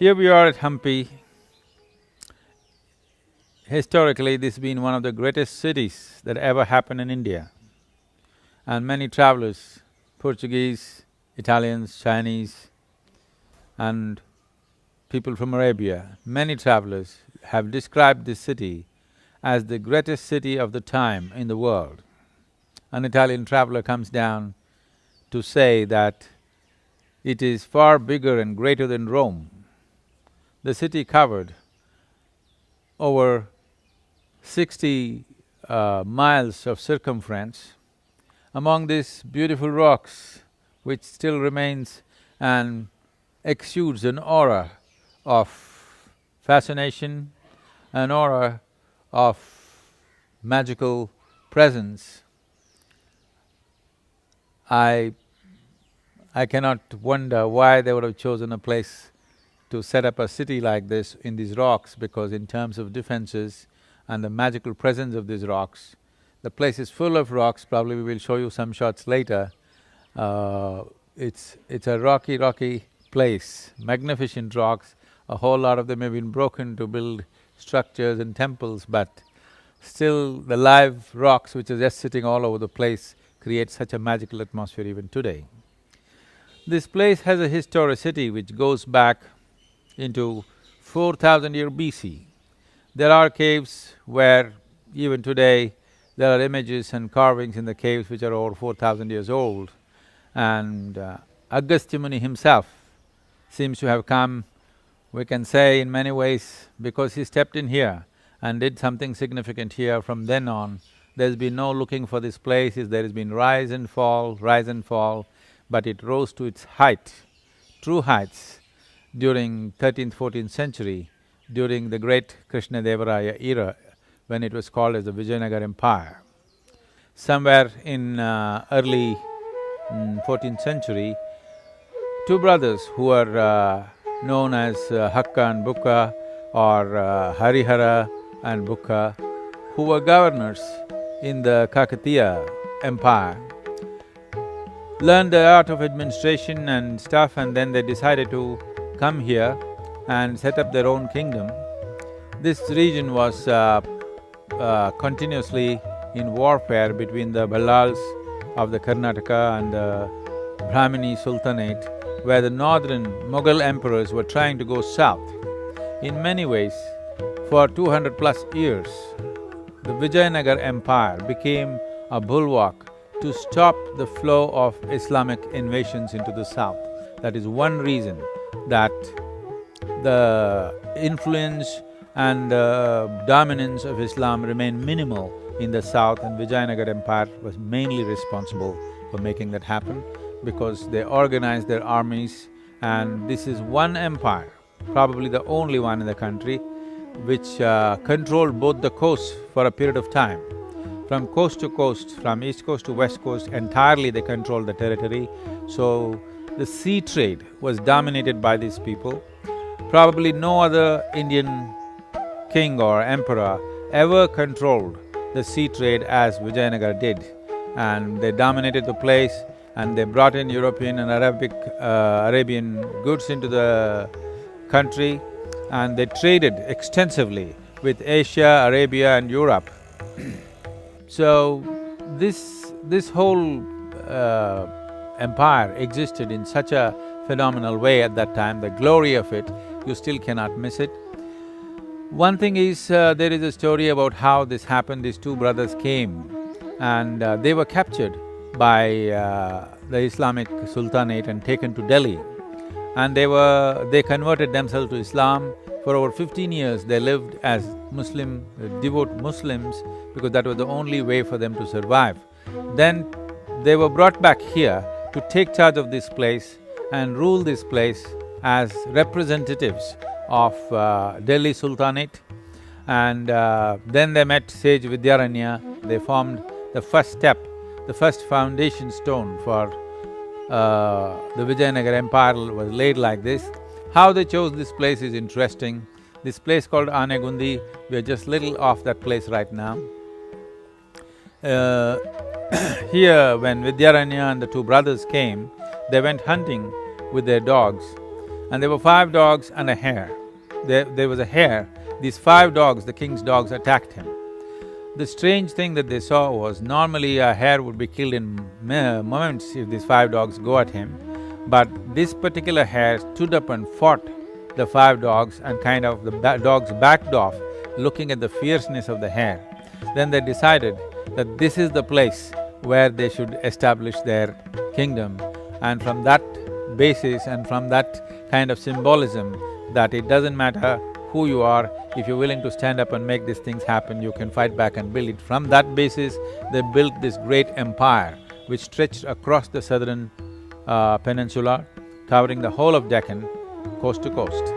Here we are at Hampi. Historically, this has been one of the greatest cities that ever happened in India. And many travelers, Portuguese, Italians, Chinese, and people from Arabia, many travelers have described this city as the greatest city of the time in the world. An Italian traveler comes down to say that it is far bigger and greater than Rome. The city covered over 60 miles of circumference. Among these beautiful rocks, which still remains and exudes an aura of fascination, an aura of magical presence, I cannot wonder why they would have chosen a place to set up a city like this in these rocks, because in terms of defenses and the magical presence of these rocks, the place is full of rocks. Probably we will show you some shots later. It's a rocky place, magnificent rocks. A whole lot of them have been broken to build structures and temples, but still the live rocks which are just sitting all over the place create such a magical atmosphere even today. This place has a historicity which goes back into 4,000 year BC. There are caves where even today there are images and carvings in the caves which are over 4,000 years old. And Agastya Muni himself seems to have come, we can say in many ways, because he stepped in here and did something significant here. From then on, there's been no looking for this place. There has been rise and fall, but it rose to its height, true heights, during 13th, 14th century, during the great Krishna-Devaraya era, when it was called as the Vijayanagar Empire. Somewhere in early 14th century, two brothers who are known as Hakka and Bukka, or Harihara and Bukka, who were governors in the Kakatiya Empire, learned the art of administration and stuff, and then they decided to come here and set up their own kingdom. This region was continuously in warfare between the Ballals of the Karnataka and the Brahmini Sultanate, where the northern Mughal emperors were trying to go south. In many ways, for 200 plus years, the Vijayanagar Empire became a bulwark to stop the flow of Islamic invasions into the south. That is one reason that the influence and dominance of Islam remained minimal in the south, and Vijayanagar Empire was mainly responsible for making that happen, because they organized their armies, and this is one empire, probably the only one in the country, which controlled both the coasts for a period of time. From coast to coast, from east coast to west coast, entirely they controlled the territory. So the sea trade was dominated by these people. Probably no other Indian king or emperor ever controlled the sea trade as Vijayanagar did. And they dominated the place, and they brought in European and Arabian goods into the country, and they traded extensively with Asia, Arabia and Europe. So, this whole empire existed in such a phenomenal way at that time. The glory of it, you still cannot miss it. One thing is, there is a story about how this happened. These two brothers came and they were captured by the Islamic Sultanate and taken to Delhi. And they converted themselves to Islam. For over 15 years, they lived as devout Muslims, because that was the only way for them to survive. Then they were brought back here to take charge of this place and rule this place as representatives of Delhi Sultanate. And then they met sage Vidyaranya. They formed the first step, the first foundation stone for the Vijayanagar Empire was laid like this. How they chose this place is interesting. This place called Anegundi, we are just little off that place right now. Here, when Vidyaranya and the two brothers came, they went hunting with their dogs, and there were 5 dogs and a hare. There was a hare. These 5 dogs, the king's dogs, attacked him. The strange thing that they saw was, normally a hare would be killed in moments if these 5 dogs go at him, but this particular hare stood up and fought the 5 dogs, and kind of the dogs backed off, looking at the fierceness of the hare. Then they decided that this is the place where they should establish their kingdom, and from that basis and from that kind of symbolism, that it doesn't matter who you are, if you're willing to stand up and make these things happen, you can fight back and build it. From that basis, they built this great empire which stretched across the southern peninsula, covering the whole of Deccan, coast to coast.